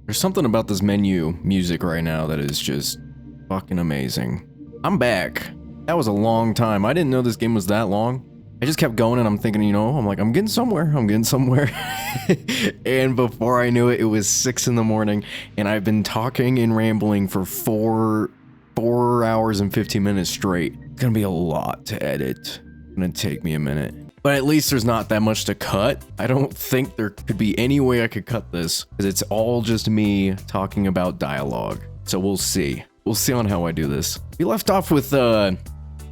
There's something about this menu music right now that is just fucking amazing. I'm back. That was a long time. I didn't know this game was that long. I just kept going and I'm thinking, you know, I'm like, I'm getting somewhere. And before I knew it, it was 6 in the morning and I've been talking and rambling for 4 hours and 15 minutes straight. It's gonna be a lot to edit. It's gonna take me a minute. But at least there's not that much to cut. I don't think there could be any way I could cut this because it's all just me talking about dialogue. So we'll see. We'll see on how I do this. We left off with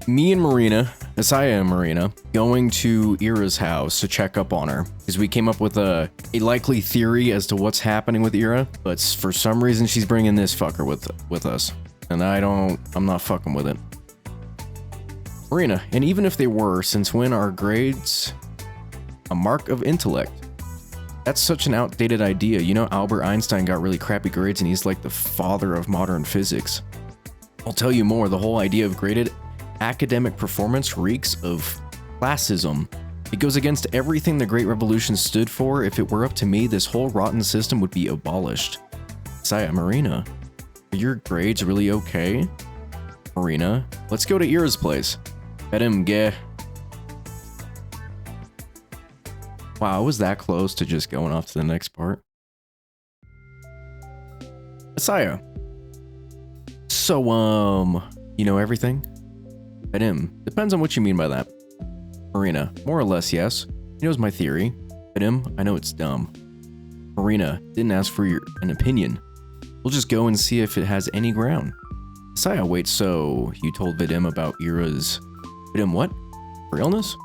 me and Marina, Asya and Marina, going to Ira's house to check up on her because we came up with a likely theory as to what's happening with Ira, but for some reason she's bringing this fucker with us, and I'm not fucking with it. Marina, and even if they were, since when are grades a mark of intellect? That's such an outdated idea. You know, Albert Einstein got really crappy grades and he's like the father of modern physics. I'll tell you more, the whole idea of graded academic performance reeks of classism. It goes against everything the Great Revolution stood for. If it were up to me, this whole rotten system would be abolished. Saya, Marina, are your grades really okay? Marina, let's go to Ira's place. Vadim, geh. Wow, I was that close to just going off to the next part. Asya. So, you know everything? Vadim, depends on what you mean by that. Marina, more or less, yes. He knows my theory. Vadim, I know it's dumb. Marina, didn't ask for an opinion. We'll just go and see if it has any ground. Asya, wait, so you told Vadim about Ira's... Vadim, what? For illness?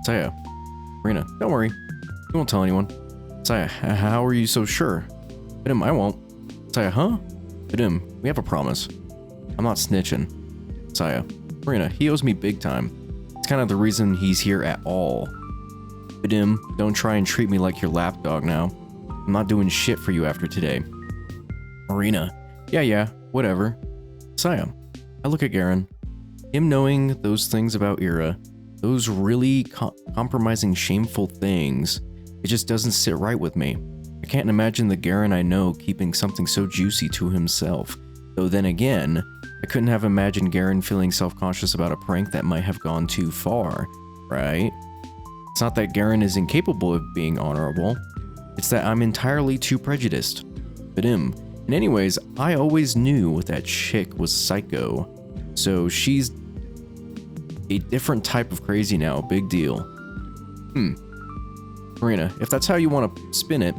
Asya, Marina, don't worry. We won't tell anyone. Asya, how are you so sure? Vadim, I won't. Asya, huh? Vadim, we have a promise. I'm not snitching. Asya, Marina, he owes me big time. It's kind of the reason he's here at all. Vadim, don't try and treat me like your lapdog now. I'm not doing shit for you after today. Marina, yeah, whatever. Asya, I look at Garen. Him knowing those things about Ira, those really compromising, shameful things, it just doesn't sit right with me. I can't imagine the Garen I know keeping something so juicy to himself. Though then again, I couldn't have imagined Garen feeling self-conscious about a prank that might have gone too far, right? It's not that Garen is incapable of being honorable, it's that I'm entirely too prejudiced. Vadim, and anyways, I always knew that chick was psycho, so she's a different type of crazy now, big deal. Marina, if that's how you want to spin it.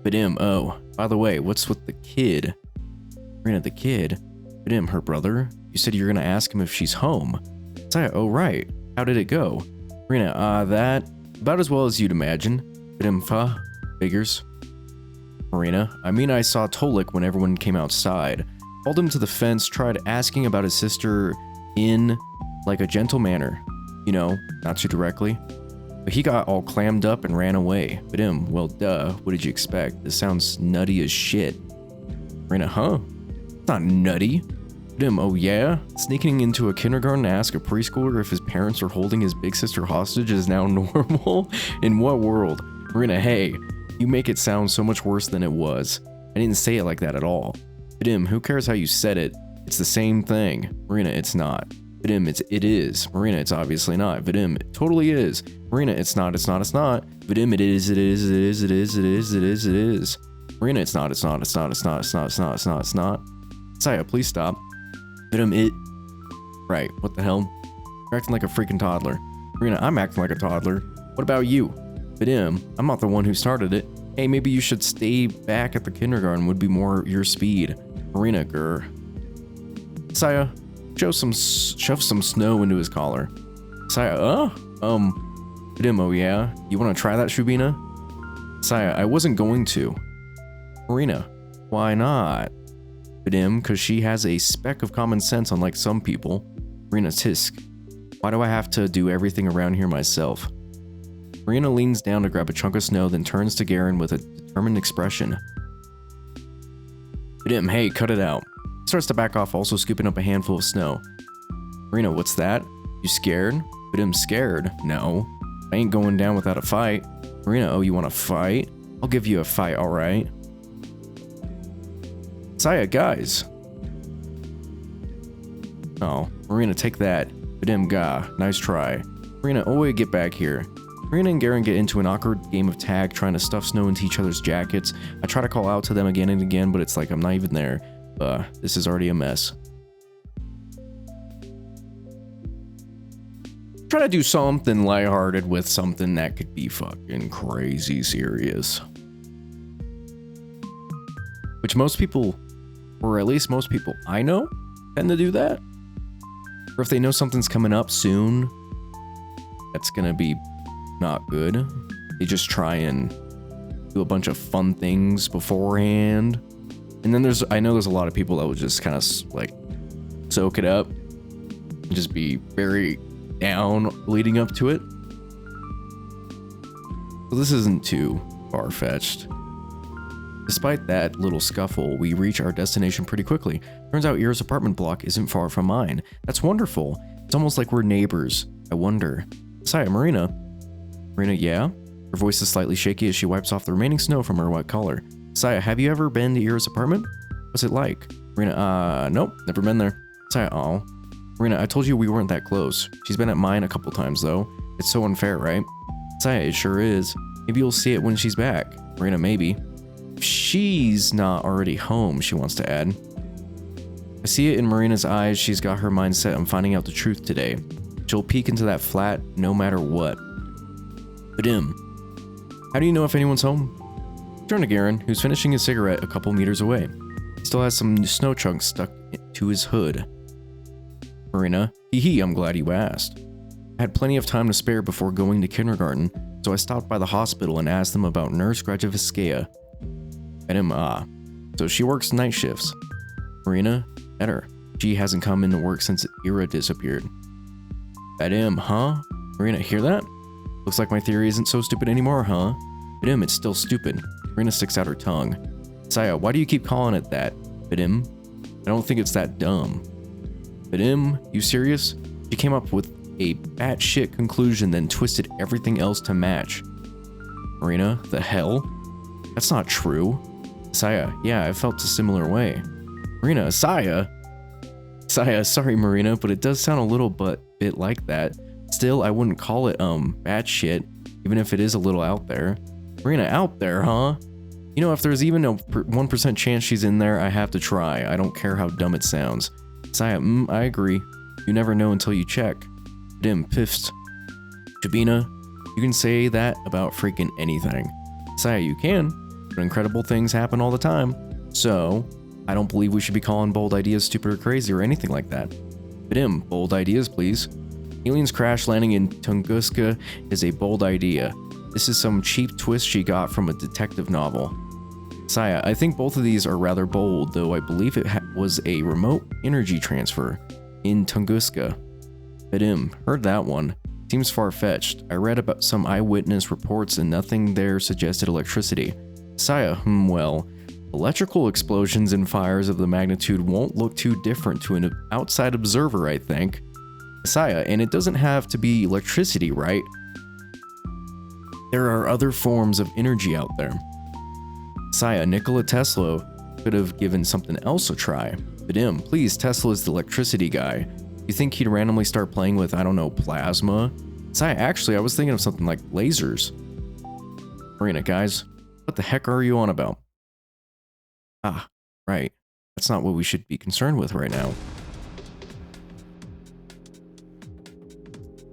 Vadim, oh, by the way, what's with the kid? Marina, the kid? Vadim, her brother? You said you were gonna ask him if she's home. Saya, oh right, how did it go? Marina, that, about as well as you'd imagine. Vadim, figures. Marina, I mean I saw Tolik when everyone came outside. Called him to the fence, tried asking about his sister in, like, a gentle manner. You know, not too directly. But he got all clammed up and ran away. Vadim, well duh, what did you expect? This sounds nutty as shit. Marina, huh? It's not nutty. Vadim, oh yeah? Sneaking into a kindergarten to ask a preschooler if his parents are holding his big sister hostage is now normal? In what world? Marina, hey. You make it sound so much worse than it was. I didn't say it like that at all. Vadim, who cares how you said it? It's the same thing. Marina, it's not. Vadim, it is. Marina, it's obviously not. Vadim, it totally is. Marina, it's not. Vadim, it is. Marina, it's not. Saya, please stop. Vadim, it. Right, what the hell? You're acting like a freaking toddler. Marina, I'm acting like a toddler. What about you? Vadim, I'm not the one who started it. Hey, maybe you should stay back at the kindergarten, would be more your speed. Marina, grr. Saya, shove some snow into his collar. Saya, Vadim, oh yeah? You wanna try that, Shubina? Saya, I wasn't going to. Marina, why not? Vadim, cause she has a speck of common sense unlike some people. Marina, tisk. Why do I have to do everything around here myself? Marina leans down to grab a chunk of snow, then turns to Garen with a determined expression. Vadim, hey, cut it out. He starts to back off, also scooping up a handful of snow. Marina, what's that? You scared? Vadim, scared? No. I ain't going down without a fight. Marina, oh, you want to fight? I'll give you a fight, alright? Saya, guys. Oh, Marina, take that. Vadim, ga. Nice try. Marina, oh wait, get back here. Marina and Garen get into an awkward game of tag, trying to stuff snow into each other's jackets. I try to call out to them again and again, but it's like I'm not even there. This is already a mess. Try to do something lighthearted with something that could be fucking crazy serious. Which most people, or at least most people I know, tend to do that. Or if they know something's coming up soon, that's gonna be not good. They just try and do a bunch of fun things beforehand. And then I know there's a lot of people that will just kind of like soak it up and just be very down leading up to it. So this isn't too far-fetched. Despite that little scuffle, we reach our destination pretty quickly. Turns out Ira's apartment block isn't far from mine. That's wonderful. It's almost like we're neighbors. I wonder. Saya, Marina. Marina, yeah? Her voice is slightly shaky as she wipes off the remaining snow from her wet collar. Saya, have you ever been to Ira's apartment? What's it like? Marina, nope, never been there. Saya, oh. Marina, I told you we weren't that close. She's been at mine a couple times though. It's so unfair, right? Saya, it sure is. Maybe you'll see it when she's back. Marina, maybe. If she's not already home, she wants to add. I see it in Marina's eyes. She's got her mind set on finding out the truth today. She'll peek into that flat no matter what. Vadim, how do you know if anyone's home? Turn to Garen, who's finishing his cigarette a couple meters away. He still has some snow chunks stuck to his hood. Marina, hee, I'm glad you asked. I had plenty of time to spare before going to kindergarten, so I stopped by the hospital and asked them about Nurse Grajeviskaya. Vadim, so she works night shifts. Marina, better. She hasn't come into work since Ira disappeared. Vadim, huh? Marina, hear that? Looks like my theory isn't so stupid anymore, huh? Vadim, it's still stupid. Marina sticks out her tongue. Saya, why do you keep calling it that? Vadim, I don't think it's that dumb. Vadim, you serious? She came up with a batshit conclusion, then twisted everything else to match. Marina, the hell? That's not true. Saya, yeah, I felt a similar way. Marina, Saya? Saya, sorry Marina, but it does sound a little bit like that. Still, I wouldn't call it, batshit, even if it is a little out there. Marina, out there, huh? You know, if there's even a 1% chance she's in there, I have to try. I don't care how dumb it sounds. Saya, I agree. You never know until you check. Dim, piffs. Shabina, you can say that about freaking anything. Saya, you can, but incredible things happen all the time. So, I don't believe we should be calling bold ideas stupid or crazy or anything like that. Vadim, bold ideas, please. Aliens crash landing in Tunguska is a bold idea. This is some cheap twist she got from a detective novel. Saya, I think both of these are rather bold, though I believe it was a remote energy transfer in Tunguska. Vadim, heard that one. Seems far-fetched. I read about some eyewitness reports and nothing there suggested electricity. Saya, well, electrical explosions and fires of the magnitude won't look too different to an outside observer, I think. Saya, and it doesn't have to be electricity, right? There are other forms of energy out there. Saya, Nikola Tesla could have given something else a try. Vadim, please, Tesla is the electricity guy. You think he'd randomly start playing with, I don't know, plasma? Saya, actually, I was thinking of something like lasers. Marina, guys, what the heck are you on about? Ah, right. That's not what we should be concerned with right now.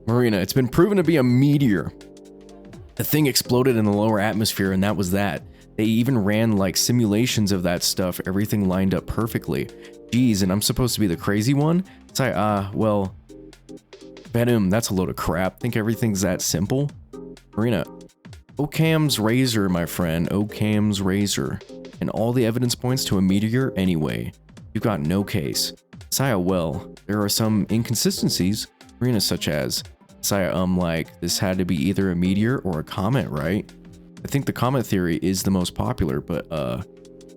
Marina, it's been proven to be a meteor. The thing exploded in the lower atmosphere and that was that. They even ran like simulations of that stuff. Everything lined up perfectly. Geez, and I'm supposed to be the crazy one? Say, well, Vadim, that's a load of crap. Think everything's that simple? Marina, Occam's razor, my friend. Occam's razor. And all the evidence points to a meteor anyway. You've got no case. Saya, well, there are some inconsistencies. Marina, such as, Saya, like, this had to be either a meteor or a comet, right? I think the comet theory is the most popular, but,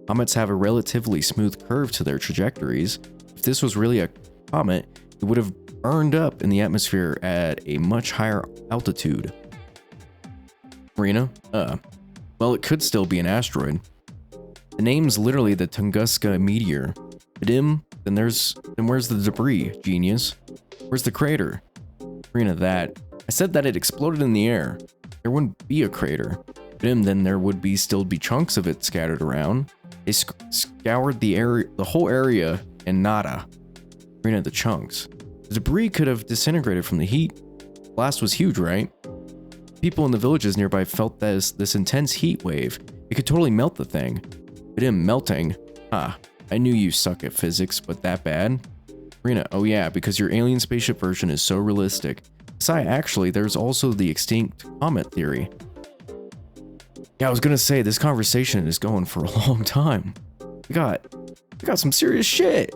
comets have a relatively smooth curve to their trajectories. If this was really a comet, it would have burned up in the atmosphere at a much higher altitude. Marina? Well, it could still be an asteroid. The name's literally the Tunguska meteor. Vadim, then where's the debris, genius? Where's the crater? Marina, I said that it exploded in the air. There wouldn't be a crater. Vadim, then there would still be chunks of it scattered around. They scoured the whole area, and nada. Marina, the chunks. The debris could have disintegrated from the heat. The blast was huge, right? People in the villages nearby felt this intense heat wave. It could totally melt the thing. Vadim, melting? Ah, I knew you suck at physics, but that bad? Marina, oh yeah, because your alien spaceship version is so realistic. Asya, actually, there's also the extinct comet theory. Yeah, I was gonna say, this conversation is going for a long time. We got some serious shit.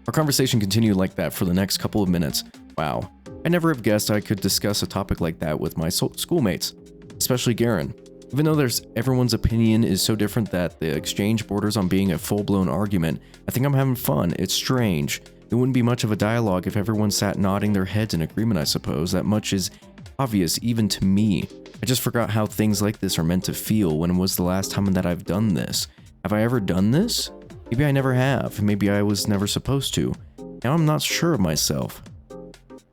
Our conversation continued like that for the next couple of minutes. Wow, I never have guessed I could discuss a topic like that with my schoolmates, especially Garen. Even though everyone's opinion is so different that the exchange borders on being a full-blown argument, I think I'm having fun. It's strange. It wouldn't be much of a dialogue if everyone sat nodding their heads in agreement, I suppose. That much is obvious even to me. I just forgot how things like this are meant to feel. When was the last time that I've done this? Have I ever done this? Maybe I never have. Maybe I was never supposed to. Now I'm not sure of myself.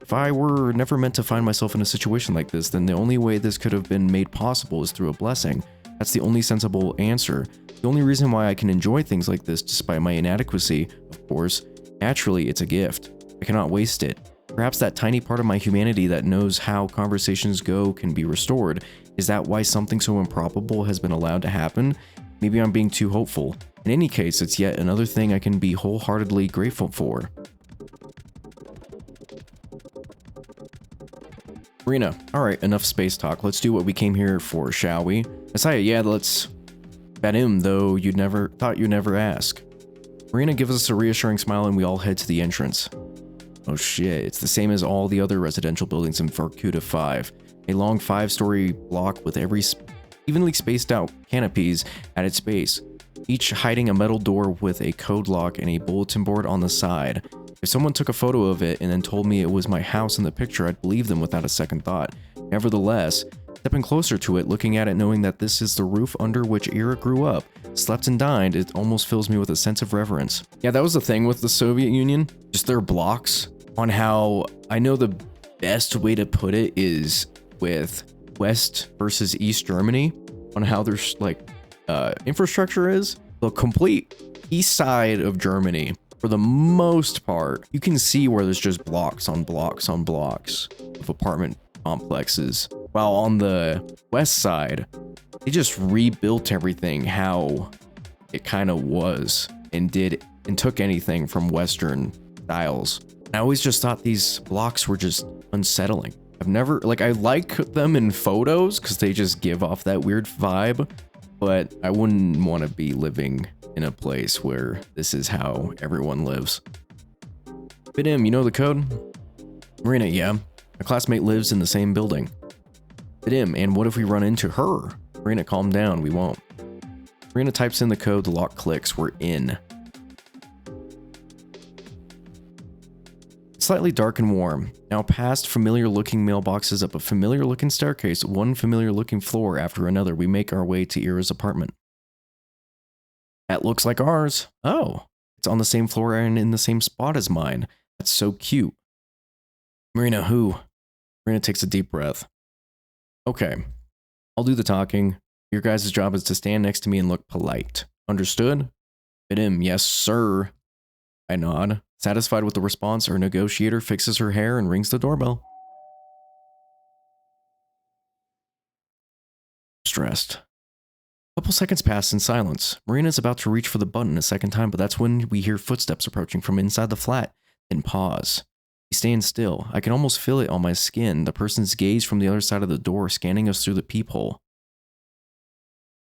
If I were never meant to find myself in a situation like this, then the only way this could have been made possible is through a blessing. That's the only sensible answer. The only reason why I can enjoy things like this despite my inadequacy, of course, naturally it's a gift. I cannot waste it. Perhaps that tiny part of my humanity that knows how conversations go can be restored. Is that why something so improbable has been allowed to happen? Maybe I'm being too hopeful. In any case, it's yet another thing I can be wholeheartedly grateful for. Marina, alright, enough space talk. Let's do what we came here for, shall we? Asya, yeah, let's bet him, though you'd never ask. Marina gives us a reassuring smile and we all head to the entrance. Oh shit, it's the same as all the other residential buildings in Vorkuta 5. A long 5-story block with every evenly spaced out canopies at its base, each hiding a metal door with a code lock and a bulletin board on the side. If someone took a photo of it and then told me it was my house in the picture, I'd believe them without a second thought. Nevertheless, stepping closer to it, looking at it, knowing that this is the roof under which Ira grew up, slept and dined, it almost fills me with a sense of reverence. Yeah, that was the thing with the Soviet Union, just their blocks, on how I know the best way to put it is with West versus East Germany, on how their infrastructure is. The complete east side of Germany, for the most part, you can see where there's just blocks on blocks on blocks of apartment complexes. While on the west side, they just rebuilt everything how it kind of was and took anything from Western styles. I always just thought these blocks were just unsettling. I've never, I like them in photos because they just give off that weird vibe, but I wouldn't want to be living in a place where this is how everyone lives. Vadim, you know the code? Marina, yeah. My classmate lives in the same building. Vadim, and what if we run into her? Marina, calm down, we won't. Marina types in the code, the lock clicks, we're in. It's slightly dark and warm. Now past familiar looking mailboxes, up a familiar looking staircase, one familiar looking floor after another, we make our way to Ira's apartment. That looks like ours. Oh, it's on the same floor and in the same spot as mine. That's so cute. Marina, who? Marina takes a deep breath. Okay, I'll do the talking. Your guys' job is to stand next to me and look polite. Understood? Vadim, yes, sir. I nod. Satisfied with the response, our negotiator fixes her hair and rings the doorbell. Stressed. A couple seconds pass in silence. Marina's about to reach for the button a second time, but that's when we hear footsteps approaching from inside the flat. Then pause. He stands still. I can almost feel it on my skin, the person's gaze from the other side of the door scanning us through the peephole.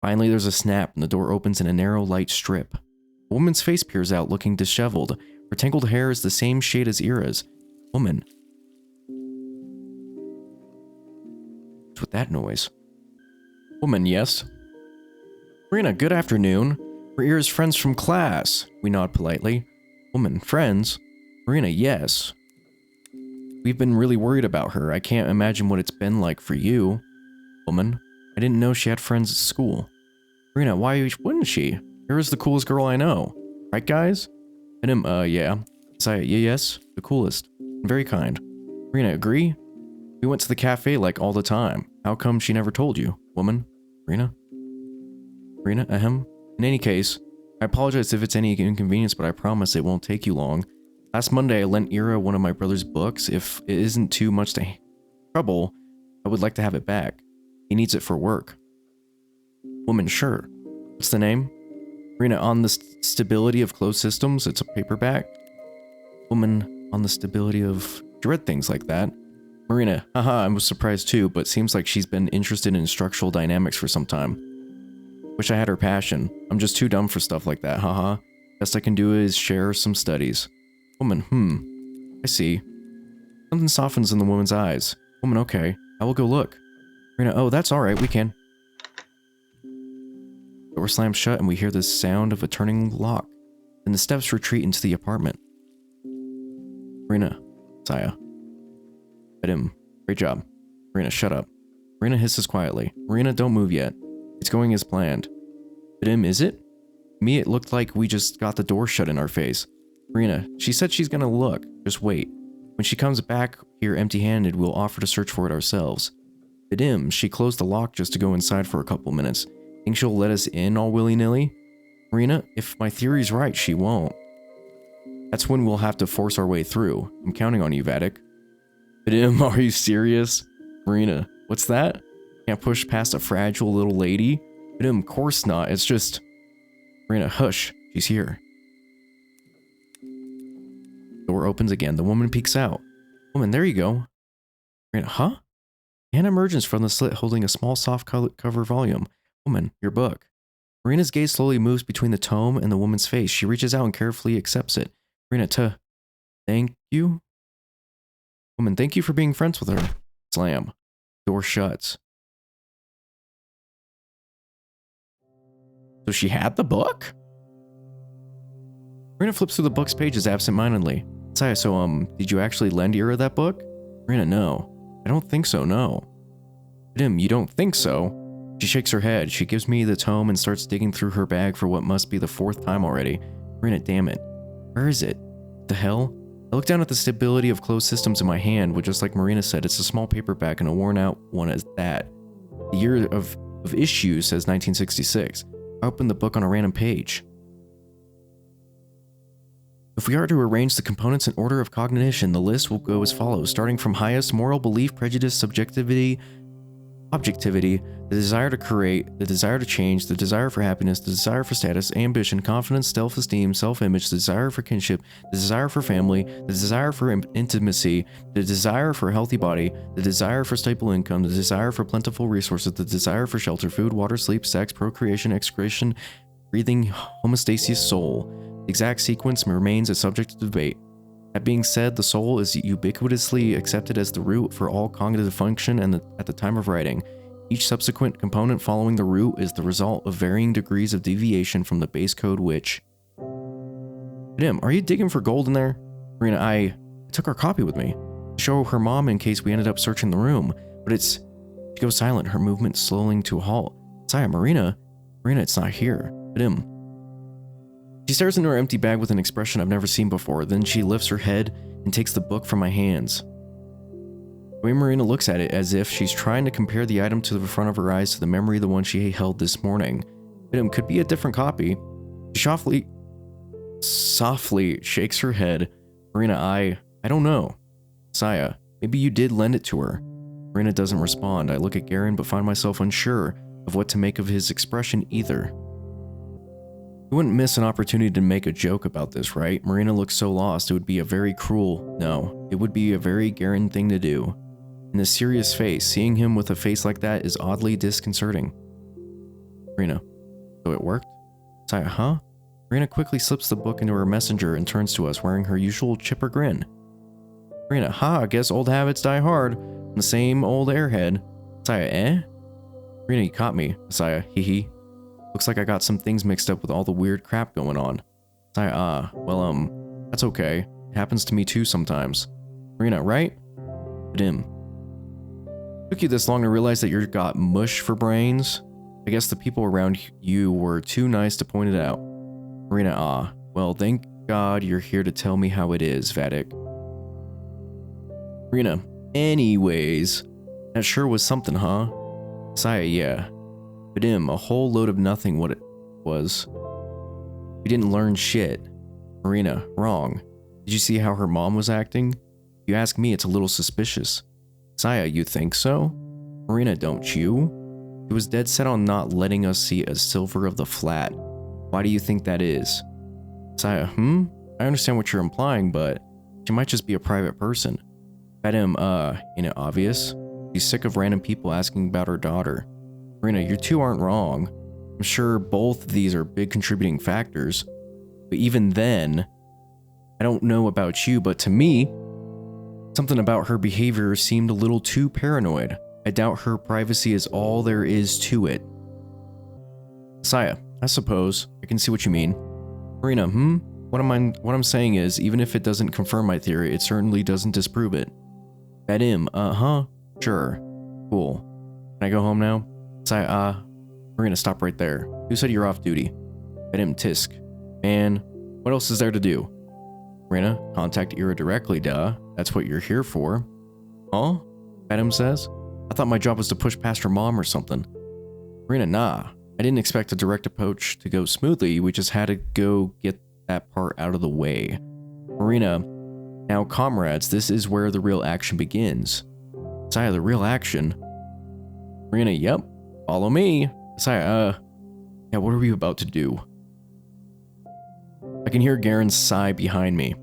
Finally, there's a snap and the door opens in a narrow light strip. A woman's face peers out, looking disheveled. Her tangled hair is the same shade as Ira's. Woman. What's with that noise? Woman, yes? Marina, good afternoon. We're Ira's friends from class. We nod politely. Woman, friends? Marina, yes. We've been really worried about her. I can't imagine what it's been like for you. Woman, I didn't know she had friends at school. Marina, why wouldn't she? You're the coolest girl I know. Right, guys? Yeah. Saya, yes, the coolest. Very kind. Marina, agree? We went to the cafe like all the time. How come she never told you? Woman? Marina? Marina, ahem. In any case, I apologize if it's any inconvenience, but I promise it won't take you long. Last Monday, I lent Ira one of my brother's books. If it isn't too much trouble, I would like to have it back. He needs it for work. Woman, sure. What's the name? Marina, On the Stability of Closed Systems. It's a paperback. Woman, On the Stability of... You read things like that. Marina, haha, I was surprised too, but seems like she's been interested in structural dynamics for some time. Wish I had her passion. I'm just too dumb for stuff like that, haha. Best I can do is share some studies. Woman, I see. Something softens in the woman's eyes. Woman, okay. I will go look. Marina, oh, that's alright, we can. Door slams shut and we hear the sound of a turning lock. Then the steps retreat into the apartment. Marina, Saya. Vadim, great job. Marina, shut up. Marina hisses quietly. Marina, don't move yet. It's going as planned. Vadim, is it? Me, it looked like we just got the door shut in our face. Marina, she said she's gonna look. Just wait. When she comes back here empty-handed, we'll offer to search for it ourselves. Vadim, she closed the lock just to go inside for a couple minutes. Think she'll let us in all willy-nilly? Marina, if my theory's right, she won't. That's when we'll have to force our way through. I'm counting on you, Vatic. Vadim, are you serious? Marina, what's that? Can't push past a fragile little lady? Vadim, of course not. It's just... Marina, hush. She's here. Door opens again. The woman peeks out. Woman, there you go. Marina, huh? Hand emerges from the slit holding a small soft cover volume. Woman, your book. Marina's gaze slowly moves between the tome and the woman's face. She reaches out and carefully accepts it. Marina, thank you? Woman, thank you for being friends with her. Slam. Door shuts. So she had the book? Marina flips through the book's pages absentmindedly. Saya, so, did you actually lend Ira that book? Marina, no. I don't think so, no. Vadim, you don't think so? She shakes her head. She gives me the tome and starts digging through her bag for what must be the 4th time already. Marina, damn it. Where is it? The hell? I look down at the stability of closed systems in my hand, but just like Marina said, it's a small paperback and a worn out one as that. The year of issue says 1966. I open the book on a random page. If we are to arrange the components in order of cognition, the list will go as follows, starting from highest: moral belief, prejudice, subjectivity, objectivity, the desire to create, the desire to change, the desire for happiness, the desire for status, ambition, confidence, self-esteem, self-image, the desire for kinship, the desire for family, the desire for intimacy, the desire for a healthy body, the desire for stable income, the desire for plentiful resources, the desire for shelter, food, water, sleep, sex, procreation, excretion, breathing, homeostasis, soul. The exact sequence remains a subject of debate. That being said, the soul is ubiquitously accepted as the root for all cognitive function and at the time of writing. Each subsequent component following the root is the result of varying degrees of deviation from the base code which... Vadim, are you digging for gold in there? Marina, I took our copy with me to show her mom in case we ended up searching the room, but it's... She goes silent, her movement slowing to a halt. Saya, Marina, it's not here. Vadim. She stares into her empty bag with an expression I've never seen before. Then she lifts her head and takes the book from my hands. The way Marina looks at it as if she's trying to compare the item to the front of her eyes to the memory of the one she held this morning. It could be a different copy. She softly shakes her head. Marina, I don't know. Saya, maybe you did lend it to her. Marina doesn't respond. I look at Garen but find myself unsure of what to make of his expression either. We wouldn't miss an opportunity to make a joke about this, right? Marina looks so lost, it would be a very it would be a very Garen thing to do. In his serious face, seeing him with a face like that is oddly disconcerting. Marina, so it worked? Saya, huh? Marina quickly slips the book into her messenger and turns to us, wearing her usual chipper grin. Marina, I guess old habits die hard. I'm the same old airhead. Saya, eh? Marina, you caught me. Saya, hee. Looks like I got some things mixed up with all the weird crap going on. Saya, well, that's okay. It happens to me too sometimes. Marina, right? Vadim. Took you this long to realize that you've got mush for brains? I guess the people around you were too nice to point it out. Marina, ah. Well, thank God you're here to tell me how it is, Vatic. Marina, anyways, that sure was something, huh? Saya, yeah. Vadim, a whole load of nothing what it was. We didn't learn shit. Marina, wrong. Did you see how her mom was acting? If you ask me, it's a little suspicious. Saya, you think so? Marina, don't you? She was dead set on not letting us see a silver of the flat. Why do you think that is? Saya, I understand what you're implying, but she might just be a private person. Vadim, ain't it obvious? She's sick of random people asking about her daughter. Marina, you two aren't wrong. I'm sure both of these are big contributing factors. But even then, I don't know about you, but to me, something about her behavior seemed a little too paranoid. I doubt her privacy is all there is to it. Saya, I suppose. I can see what you mean. Marina, What I'm saying is, even if it doesn't confirm my theory, it certainly doesn't disprove it. Vadim, sure. Cool. Can I go home now? Saya, Marina, stop right there. Who said you're off duty? Vadim, tisk. Man, what else is there to do? Marina, contact Ira directly, duh. That's what you're here for. Huh? Vadim says. I thought my job was to push past her mom or something. Marina, nah. I didn't expect a direct approach to go smoothly. We just had to go get that part out of the way. Marina, now comrades, this is where the real action begins. Saya, the real action? Marina, yep. Follow me. Saya, yeah, what are we about to do? I can hear Garen's sigh behind me.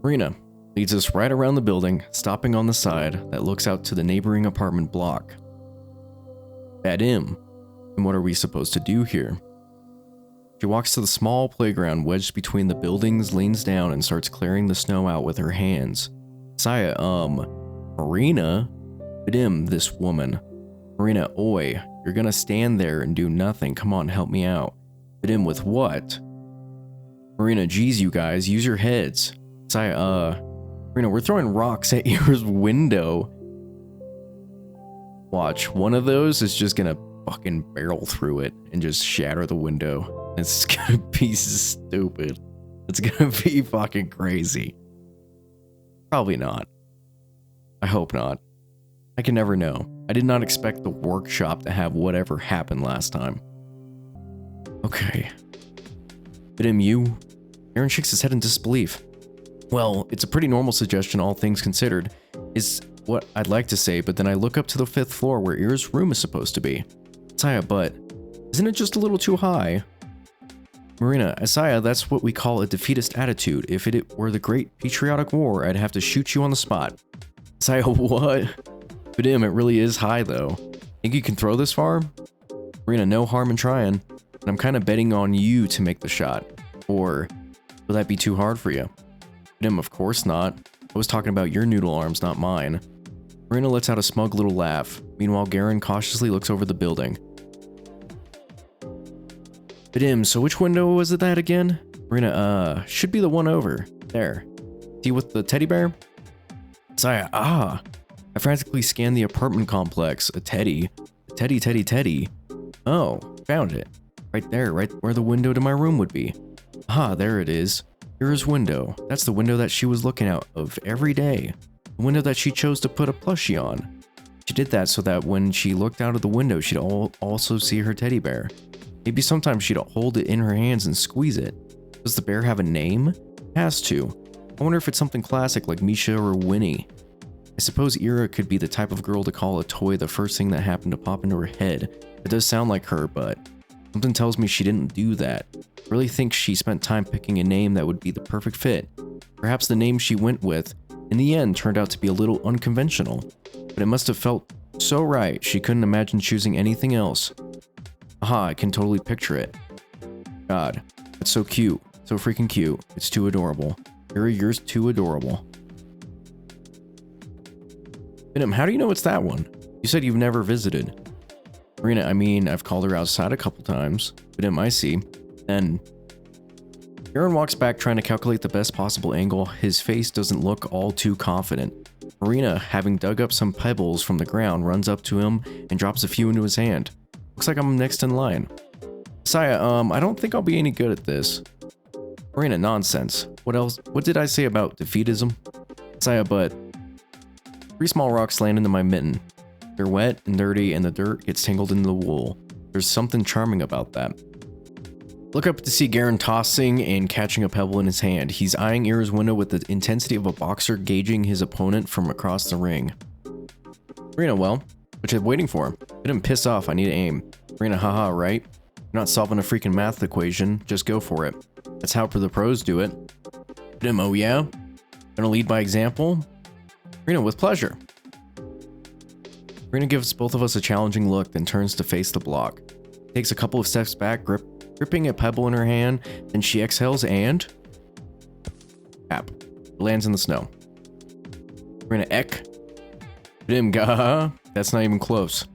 Marina leads us right around the building, stopping on the side that looks out to the neighboring apartment block. Vadim, and what are we supposed to do here? She walks to the small playground wedged between the buildings, leans down, and starts clearing the snow out with her hands. Saya, Marina? Vadim, this woman. Marina, oi, you're gonna stand there and do nothing. Come on, help me out. Vadim, with what? Marina, geez, you guys, use your heads. Saya, Marina, we're throwing rocks at your window. Watch, one of those is just gonna fucking barrel through it and just shatter the window. It's gonna be stupid. It's gonna be fucking crazy. Probably not. I hope not. I can never know. I did not expect the workshop to have whatever happened last time. Okay. Vadim, you? Aaron shakes his head in disbelief. Well, it's a pretty normal suggestion, all things considered, is what I'd like to say, but then I look up to the 5th floor where Ira's room is supposed to be. Saya, but isn't it just a little too high? Marina, Asya, that's what we call a defeatist attitude. If it were the Great Patriotic War, I'd have to shoot you on the spot. Asya, what? Vadim, it really is high though. Think you can throw this far? Marina, no harm in trying. And I'm kind of betting on you to make the shot. Or will that be too hard for you? Vadim, of course not. I was talking about your noodle arms, not mine. Marina lets out a smug little laugh. Meanwhile, Garen cautiously looks over the building. Vadim, so which window was it that again? Marina, should be the one over. There. See with the teddy bear? Saya, I frantically scanned the apartment complex. A teddy. Teddy. Oh, found it. Right there, right where the window to my room would be. Ah, there it is. Ira's window. That's the window that she was looking out of every day. The window that she chose to put a plushie on. She did that so that when she looked out of the window, she'd also see her teddy bear. Maybe sometimes she'd hold it in her hands and squeeze it. Does the bear have a name? It has to. I wonder if it's something classic like Misha or Winnie. I suppose Ira could be the type of girl to call a toy the first thing that happened to pop into her head. It does sound like her, but something tells me she didn't do that. I really think she spent time picking a name that would be the perfect fit. Perhaps the name she went with, in the end, turned out to be a little unconventional. But it must have felt so right, she couldn't imagine choosing anything else. Aha, I can totally picture it. God, that's so cute. So freaking cute. It's too adorable. Ira, you're too adorable. Vadim, how do you know it's that one? You said you've never visited. Marina, I mean, I've called her outside a couple times. Vadim, I see. Then Aaron walks back trying to calculate the best possible angle. His face doesn't look all too confident. Marina, having dug up some pebbles from the ground, runs up to him and drops a few into his hand. Looks like I'm next in line. Saya, I don't think I'll be any good at this. Marina, nonsense. What else? What did I say about defeatism? Saya, but 3 small rocks land into my mitten. They're wet and dirty and the dirt gets tangled into the wool. There's something charming about that. Look up to see Garen tossing and catching a pebble in his hand. He's eyeing Ira's window with the intensity of a boxer gauging his opponent from across the ring. Marina, well, what you waiting for? Get him pissed off, I need to aim. Marina, haha, right? You're not solving a freaking math equation, just go for it. That's how the pros do it. Hit him, oh yeah? Gonna lead by example? Marina, with pleasure. Marina gives both of us a challenging look, then turns to face the block. Takes a couple of steps back, gripping a pebble in her hand, then she exhales and... tap. Lands in the snow. Marina, ek. Hit him, gah. That's not even close.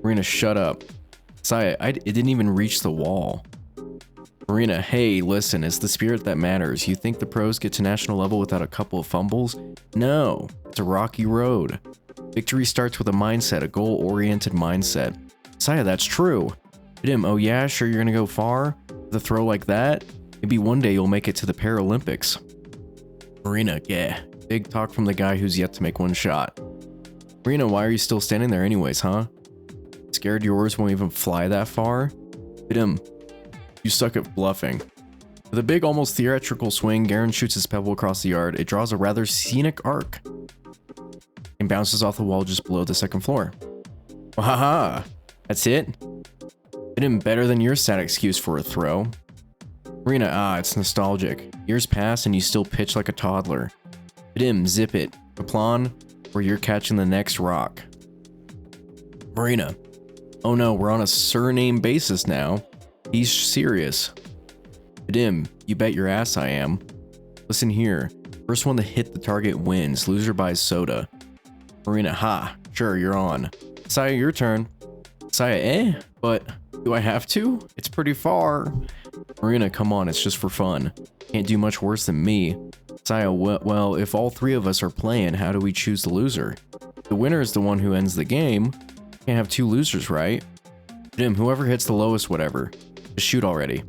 Marina, shut up. Saya, it didn't even reach the wall. Marina, hey, listen, it's the spirit that matters. You think the pros get to national level without a couple of fumbles? No, it's a rocky road. Victory starts with a mindset, a goal-oriented mindset. Saya, that's true. Hit him, oh yeah, sure you're gonna go far? With a throw like that? Maybe one day you'll make it to the Paralympics. Marina, yeah, big talk from the guy who's yet to make one shot. Marina, why are you still standing there anyways, huh? Scared yours won't even fly that far? Hit him. You suck at bluffing. With a big, almost theatrical swing, Garen shoots his pebble across the yard. It draws a rather scenic arc and bounces off the wall just below the second floor. Wahaha! That's it? Hit him better than your sad excuse for a throw. Marina, it's nostalgic. Years pass and you still pitch like a toddler. Hit him, zip it. Kaplan, or you're catching the next rock. Marina. Oh no, we're on a surname basis now. He's serious. Vadim, you bet your ass I am. Listen here. First one to hit the target wins. Loser buys soda. Marina, ha. Sure, you're on. Saya, your turn. Saya, eh? But do I have to? It's pretty far. Marina, come on, it's just for fun. Can't do much worse than me. Saya, well, if all 3 of us are playing, how do we choose the loser? The winner is the one who ends the game. Can't have 2 losers, right? Jim, whoever hits the lowest, whatever. Just shoot already.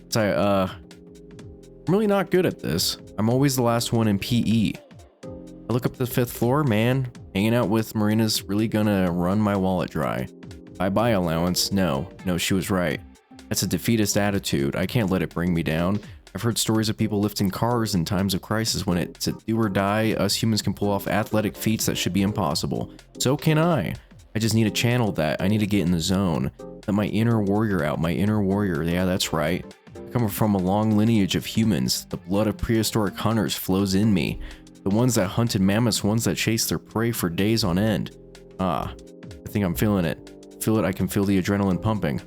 Saya, I'm really not good at this. I'm always the last one in PE. I look up the 5th floor, man. Hanging out with Marina's really gonna run my wallet dry. Bye-bye allowance. No, she was right. That's a defeatist attitude. I can't let it bring me down. I've heard stories of people lifting cars in times of crisis when it's a do or die. Us humans can pull off athletic feats that should be impossible. So can I. I just need to channel that. I need to get in the zone. Let my inner warrior out. My inner warrior. Yeah, that's right. I come from a long lineage of humans. The blood of prehistoric hunters flows in me. The ones that hunted mammoths, ones that chased their prey for days on end. I think I'm feeling it. Feel it, I can feel the adrenaline pumping.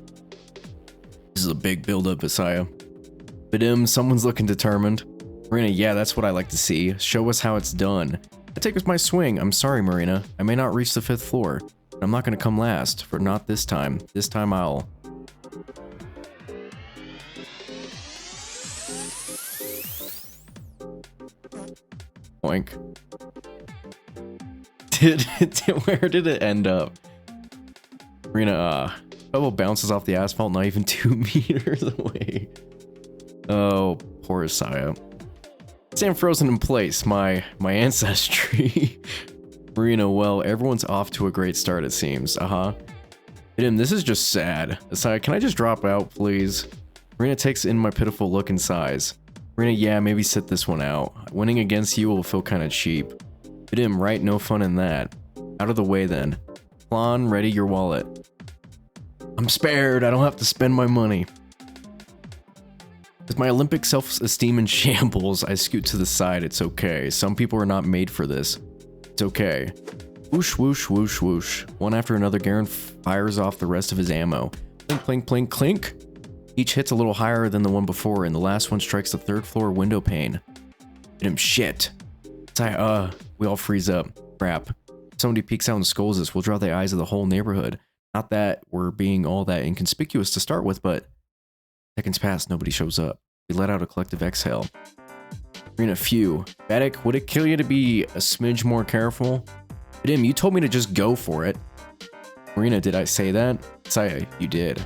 This is a big build-up, Asya. Vadim, someone's looking determined. Marina, yeah, that's what I like to see. Show us how it's done. I take my swing. I'm sorry, Marina. I may not reach the 5th floor. But I'm not gonna come last, for not this time. This time I'll... Boink. Where did it end up? Marina, pebble bounces off the asphalt not even 2 meters away. Oh, poor Asya. Stand frozen in place, my ancestry. Marina, well, everyone's off to a great start, it seems. Hit him, this is just sad. Asya, can I just drop out, please? Marina takes in my pitiful look and sighs. Marina, yeah, maybe sit this one out. Winning against you will feel kinda cheap. Hit him, right? No fun in that. Out of the way then. Plan, ready your wallet. I'm spared, I don't have to spend my money. With my Olympic self-esteem in shambles, I scoot to the side. It's okay. Some people are not made for this. It's okay. Whoosh, whoosh, whoosh, whoosh. One after another, Garen fires off the rest of his ammo. Clink, clink, clink, clink. Each hits a little higher than the one before, and the last one strikes the 3rd floor window pane. Hit him, shit. We all freeze up. Crap. If somebody peeks out and scolds us, we'll draw the eyes of the whole neighborhood. Not that we're being all that inconspicuous to start with, but seconds pass, nobody shows up. We let out a collective exhale. Marina, phew. Vadim, would it kill you to be a smidge more careful? Vadim, you told me to just go for it. Marina, did I say that? Saya, you did.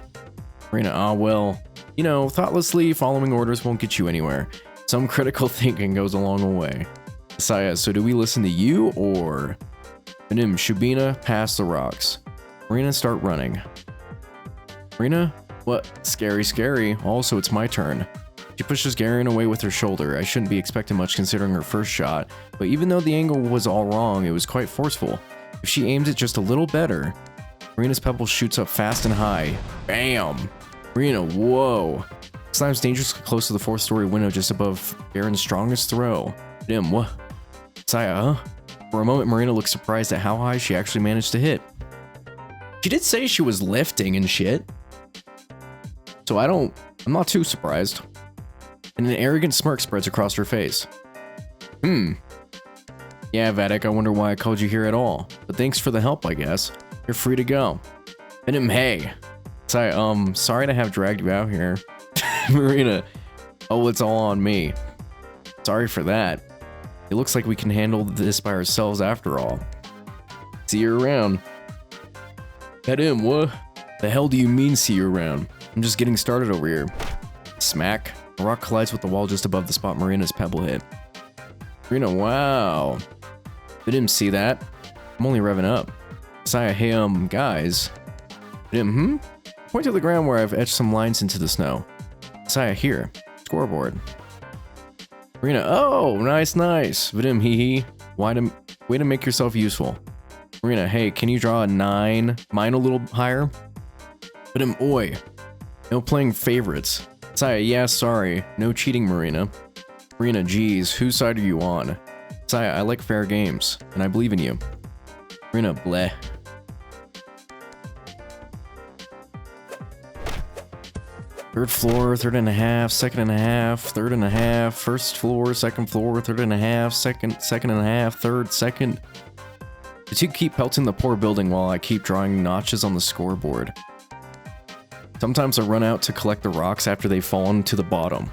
Marina, ah, well, you know, thoughtlessly following orders won't get you anywhere. Some critical thinking goes a long way. Saya, so do we listen to you or? Vadim, Shubina, pass the rocks. Marina, start running. Marina, what? Scary, scary. Also, it's my turn. She pushes Garen away with her shoulder. I shouldn't be expecting much considering her first shot, but even though the angle was all wrong, it was quite forceful. If she aimed it just a little better. Marina's pebble shoots up fast and high. Bam! Marina, whoa. Slams dangerously close to the 4th-story window just above Garen's strongest throw. Vadim, what? Saya, huh? For a moment, Marina looked surprised at how high she actually managed to hit. She did say she was lifting and shit. So I'm not too surprised. And an arrogant smirk spreads across her face. Yeah, Vadim, I wonder why I called you here at all. But thanks for the help, I guess. You're free to go. Vadim, hey. Sorry to have dragged you out here. Marina, oh, it's all on me. Sorry for that. It looks like we can handle this by ourselves after all. See you around. Vadim, what the hell do you mean see you around? I'm just getting started over here. Smack. A rock collides with the wall just above the spot Marina's pebble hit. Marina, wow. Vadim, see that? I'm only revving up. Saya, hey, guys. Vadim, Point to the ground where I've etched some lines into the snow. Saya, here. Scoreboard. Marina, oh, nice, nice. Vadim, hee hee. Way to make yourself useful. Marina, hey, can you draw a 9? Mine a little higher? Vadim, oi. No playing favorites. Saya, yeah, sorry. No cheating, Marina. Marina, geez, whose side are you on? Saya, I like fair games, and I believe in you. Marina, bleh. Third floor, 3.5, 2.5, 3.5, first floor, second floor, 3.5, second 2.5, third, second. The two keep pelting the poor building while I keep drawing notches on the scoreboard. Sometimes I run out to collect the rocks after they've fallen to the bottom.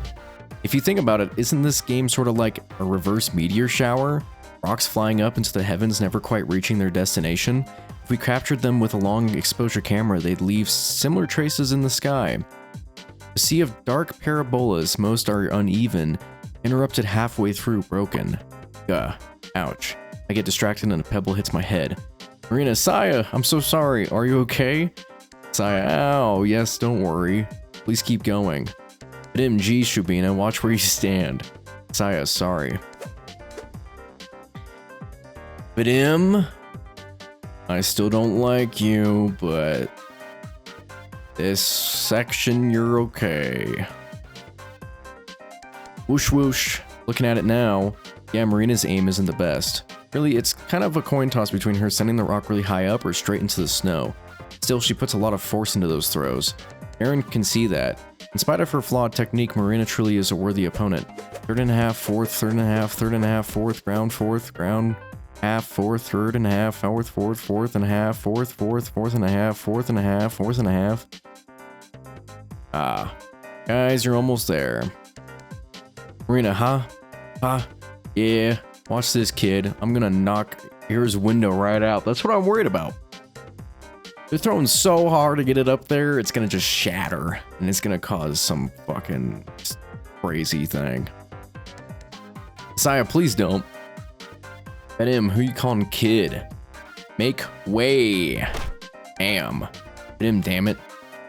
If you think about it, isn't this game sort of like a reverse meteor shower? Rocks flying up into the heavens, never quite reaching their destination? If we captured them with a long exposure camera, they'd leave similar traces in the sky. A sea of dark parabolas, most are uneven, interrupted halfway through, broken. Gah. Ouch. I get distracted and a pebble hits my head. Marina, Saya, I'm so sorry. Are you okay? Saya, ow, yes, don't worry. Please keep going. Vadim, geez, Shubina, watch where you stand. Saya, sorry. Vadim, I still don't like you, but this section, you're okay. Whoosh whoosh. Looking at it now, yeah, Marina's aim isn't the best. Really, it's kind of a coin toss between her sending the rock really high up or straight into the snow. Still, she puts a lot of force into those throws. Aaron can see that. In spite of her flawed technique, Marina truly is a worthy opponent. 3.5, fourth, 3.5, 3.5, fourth, ground, half, fourth, 3.5, fourth and a half, fourth and a half, fourth and a half. Ah, guys, you're almost there. Marina, huh? Yeah, watch this, kid. I'm gonna knock Air's window right out. That's what I'm worried about. They're throwing so hard to get it up there, it's gonna just shatter, and it's gonna cause some fucking crazy thing. Saya, please don't. Vadim, who you calling kid? Make way. Bam. Vadim, damn it.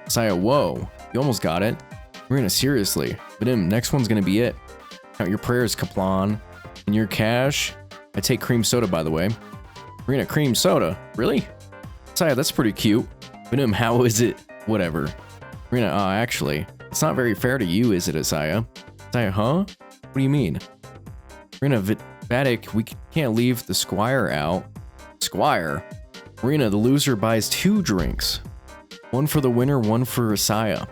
Saya, whoa. You almost got it. Marina, seriously. Vadim, next one's gonna be it. Count your prayers, Kaplan. And your cash? I take cream soda, by the way. Marina, cream soda? Really? Saya, that's pretty cute. Vadim, how is it? Whatever. Marina, actually, it's not very fair to you, is it, Asya? Saya, huh? What do you mean? Marina, Vadim, we can't leave the squire out. Squire? Marina, the loser buys 2 drinks. One for the winner, one for Asya.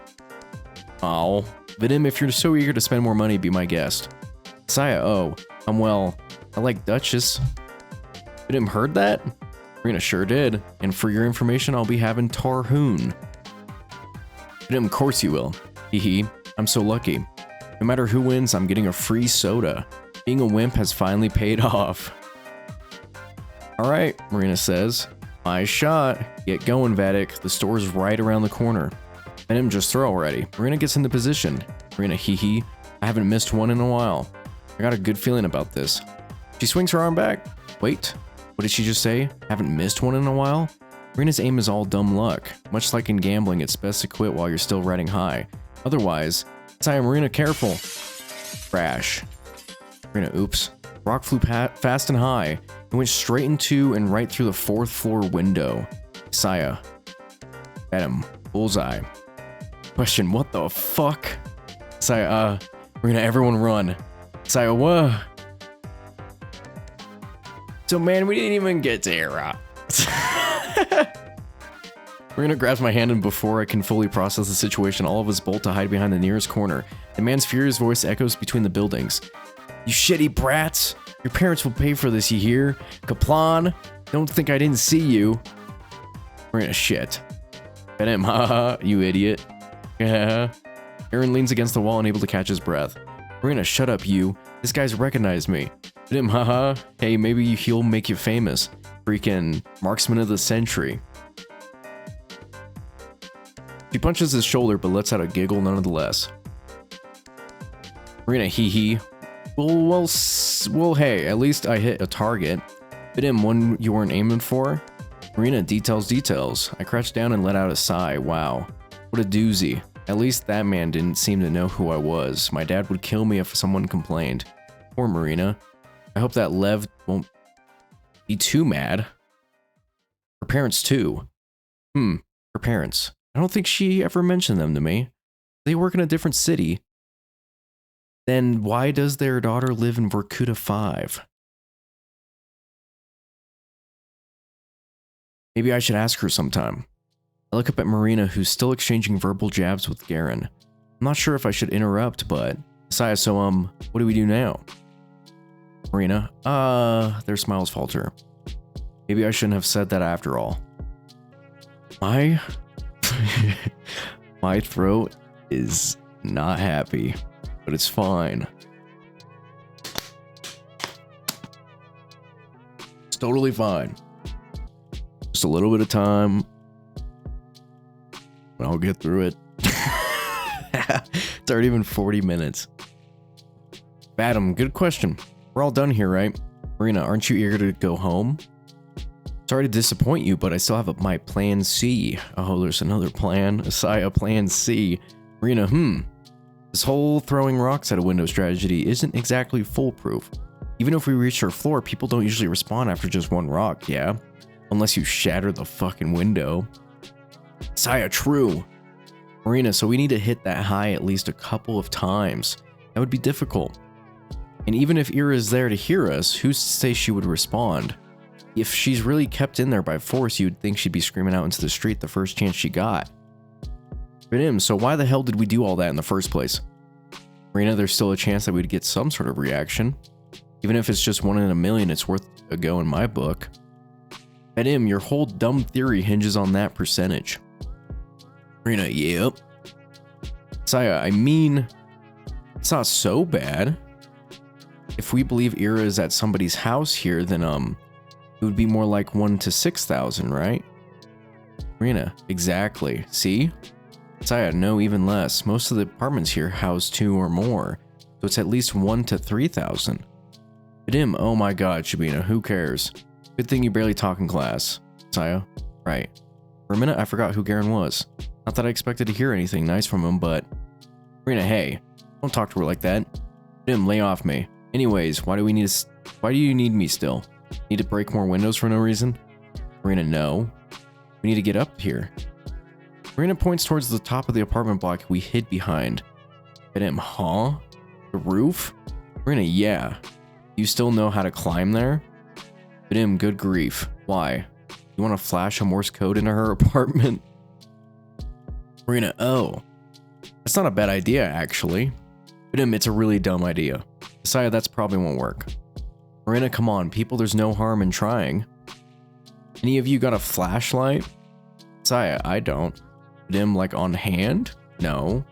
Oh, Vadim, if you're so eager to spend more money, be my guest. Saya, oh, well, I like Duchess. Vadim, heard that? Marina, sure did. And for your information, I'll be having Tarhoon. Vadim, of course you will. Hee hee, I'm so lucky. No matter who wins, I'm getting a free soda. Being a wimp has finally paid off. Alright, Marina says. My shot. Get going, Vatic. The store's right around the corner. Vadim, just throw already. Marina gets into position. Marina, hee hee. I haven't missed one in a while. I got a good feeling about this. She swings her arm back. Wait, what did she just say? Haven't missed one in a while? Marina's aim is all dumb luck. Much like in gambling, it's best to quit while you're still riding high. Otherwise, Asya, Marina, careful. Crash. Marina, oops. Rock flew fast and high. It went straight into and right through the 4th floor window. Asya. Vadim. Bullseye. Question, what the fuck? Asya, Marina, everyone run. Asya, what? So man, we didn't even get to Era. Marina grabs my hand, and before I can fully process the situation, all of us bolt to hide behind the nearest corner. The man's furious voice echoes between the buildings. You shitty brats! Your parents will pay for this, you hear? Kaplan! Don't think I didn't see you. Marina, shit. Vadim, haha, you idiot. Yeah. Aaron leans against the wall, unable to catch his breath. Marina, shut up, you. This guy's recognized me. Vadim, haha. Hey, maybe he'll make you famous. Freaking marksman of the century. She punches his shoulder, but lets out a giggle nonetheless. Marina, hee hee. Well, hey, at least I hit a target. Vadim, one you weren't aiming for? Marina, details. I crouched down and let out a sigh. Wow. What a doozy. At least that man didn't seem to know who I was. My dad would kill me if someone complained. Poor Marina. I hope that Lev won't be too mad. Her parents too. Her parents. I don't think she ever mentioned them to me. They work in a different city. Then why does their daughter live in Vorkuta 5? Maybe I should ask her sometime. I look up at Marina, who's still exchanging verbal jabs with Garen. I'm not sure if I should interrupt, but Asya, so what do we do now? Marina, their smiles falter. Maybe I shouldn't have said that after all. My throat is not happy, but it's fine. It's totally fine. Just a little bit of time. I'll get through it. It's already been 40 minutes. Vadim, good question. We're all done here, right? Marina, aren't you eager to go home? Sorry to disappoint you, but I still have my plan C. Oh, there's another plan. Asya, plan C. Marina, This whole throwing rocks at a window strategy isn't exactly foolproof. Even if we reach our floor, people don't usually respond after just one rock, yeah? Unless you shatter the fucking window. Asya, true. Marina, so we need to hit that high at least a couple of times. That would be difficult. And even if Ira is there to hear us, who's to say she would respond? If she's really kept in there by force, you'd think she'd be screaming out into the street the first chance she got. Vadim, so why the hell did we do all that in the first place? Marina, there's still a chance that we'd get some sort of reaction. Even if it's just 1 in a million, it's worth a go in my book. Vadim, your whole dumb theory hinges on that percentage. Marina, yep. Asya, I mean, it's not so bad. If we believe Ira is at somebody's house here, then it would be more like 1 to 6,000, right? Marina, exactly. See? Asya, no, even less. Most of the apartments here house 2 or more, so it's at least 1 to 3,000. Vadim, oh my god, Shabina, who cares? Good thing you barely talk in class. Asya, right. For a minute, I forgot who Garen was. Not that I expected to hear anything nice from him, but... Marina, hey, don't talk to her like that. Vadim, lay off me. Anyways, why do you need me still? Need to break more windows for no reason? Marina, no. We need to get up here. Marina points towards the top of the apartment block we hid behind. Vadim, huh? The roof? Marina, yeah. You still know how to climb there? Vadim, good grief. Why? You want to flash a Morse code into her apartment? Marina, oh. That's not a bad idea, actually. Vadim, it's a really dumb idea. Asya, that's probably won't work. Marina, come on, people, there's no harm in trying. Any of you got a flashlight? Asya, I don't. Vadim, like on hand? No.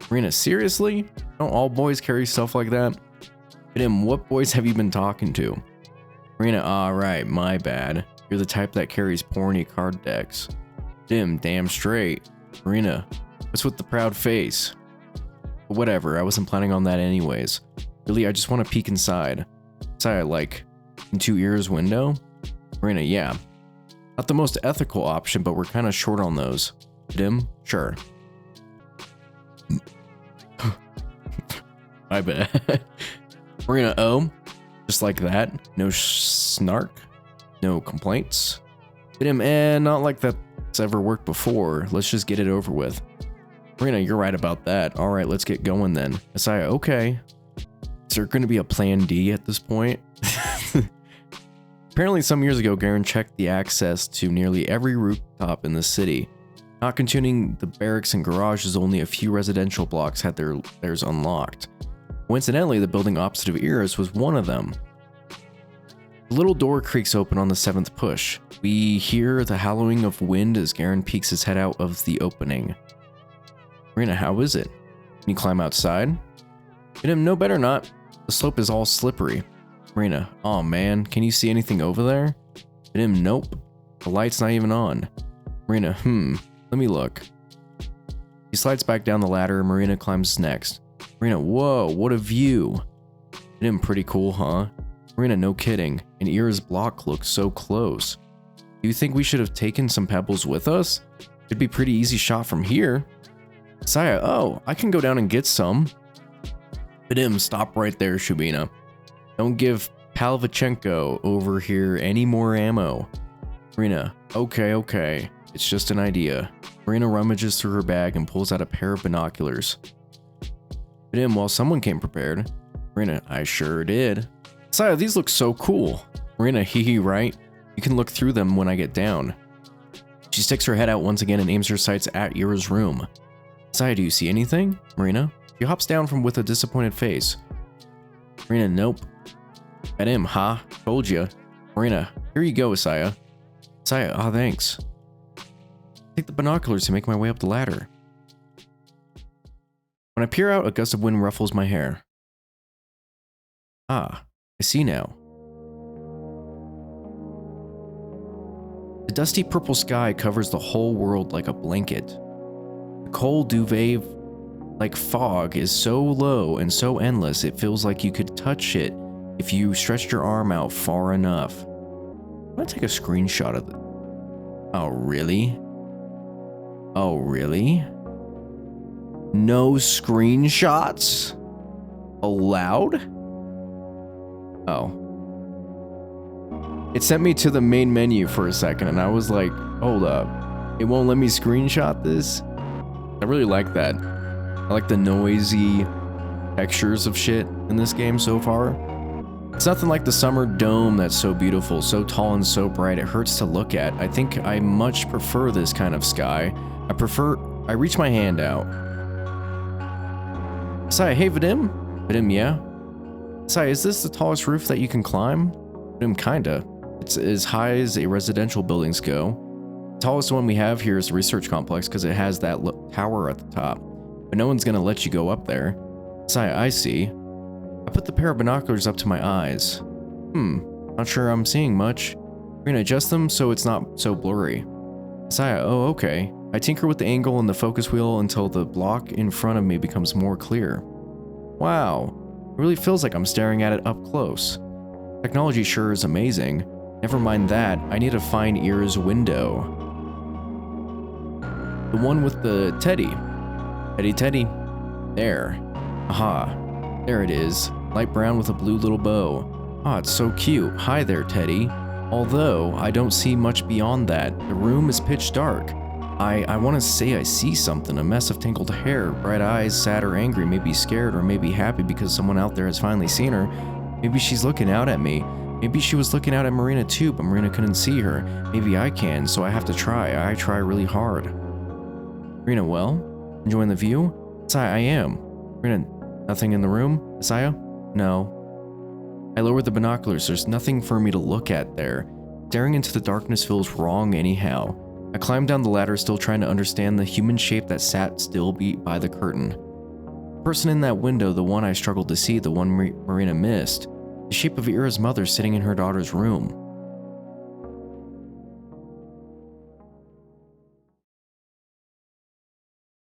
Marina, seriously? Don't all boys carry stuff like that? Vadim, what boys have you been talking to? Marina, right, my bad. You're the type that carries porny card decks. Vadim, damn straight. Marina, what's with the proud face? But whatever, I wasn't planning on that anyways. Really, I just want to peek inside. Asya, like, into ears window? Marina, yeah. Not the most ethical option, but we're kind of short on those. Vadim, sure. My bad. Marina, oh, just like that. No snark, no complaints. Vadim, not like that's ever worked before. Let's just get it over with. Marina, you're right about that. All right, let's get going then. Asya, okay. Is there going to be a plan D at this point? Apparently, some years ago, Garen checked the access to nearly every rooftop in the city. Not counting the barracks and garages, only a few residential blocks had theirs unlocked. Coincidentally, the building opposite of Iris was one of them. The little door creaks open on the 7th push. We hear the howling of wind as Garen peeks his head out of the opening. Marina, how is it? Can you climb outside? Vadim, no, better not. The slope is all slippery. Marina, oh man, can you see anything over there? Vadim, nope. The light's not even on. Marina, let me look. He slides back down the ladder and Marina climbs next. Marina, whoa, what a view. Vadim, pretty cool, huh? Marina, no kidding. And Ira's block looks so close. Do you think we should have taken some pebbles with us? It'd be pretty easy shot from here. Asya, oh, I can go down and get some. Vadim, stop right there, Shubina. Don't give Palvachenko over here any more ammo. Marina, okay. It's just an idea. Marina rummages through her bag and pulls out a pair of binoculars. Vadim, well, someone came prepared. Marina, I sure did. Asya, these look so cool. Marina, hee right? You can look through them when I get down. She sticks her head out once again and aims her sights at Ira's room. Asya, do you see anything? Marina? She hops down from with a disappointed face. Marina, nope. Vadim, ha? Told ya. Marina, here you go, Asya. Asya, ah, thanks. Take the binoculars to make my way up the ladder. When I peer out, a gust of wind ruffles my hair. Ah, I see now. The dusty purple sky covers the whole world like a blanket. The cold duvet like fog is so low and so endless it feels like you could touch it if you stretched your arm out far enough. I'm gonna take a screenshot of it. Oh, really? Oh, really? No screenshots allowed? Oh. It sent me to the main menu for a second and I was like, hold up. It won't let me screenshot this? I really like that. I like the noisy textures of shit in this game so far. It's nothing like the summer dome that's so beautiful, so tall and so bright it hurts to look at. I think I much prefer this kind of sky. I reach my hand out. Asya, hey Vadim? Vadim, yeah? Asya, is this the tallest roof that you can climb? Vadim, kinda. It's as high as a residential buildings go. The tallest one we have here is the research complex because it has that tower at the top. But no one's gonna let you go up there. Asya, I see. I put the pair of binoculars up to my eyes. Not sure I'm seeing much. We're gonna adjust them so it's not so blurry. Asya, oh, okay. I tinker with the angle and the focus wheel until the block in front of me becomes more clear. Wow, it really feels like I'm staring at it up close. Technology sure is amazing. Never mind that, I need to find Ira's window. The one with the teddy. Teddy. There. Aha. There it is. Light brown with a blue little bow. Ah, it's so cute. Hi there, Teddy. Although, I don't see much beyond that. The room is pitch dark. I want to say I see something, a mess of tangled hair, bright eyes, sad or angry, maybe scared or maybe happy because someone out there has finally seen her. Maybe she's looking out at me. Maybe she was looking out at Marina too, but Marina couldn't see her. Maybe I can, so I have to try. I try really hard. Marina, well? Enjoying the view? Asya, I am. Marina, nothing in the room? Asya? No. I lowered the binoculars. There's nothing for me to look at there. Staring into the darkness feels wrong anyhow. I climbed down the ladder, still trying to understand the human shape that sat still by the curtain. The person in that window, the one I struggled to see, the one Marina missed. The shape of Ira's mother sitting in her daughter's room.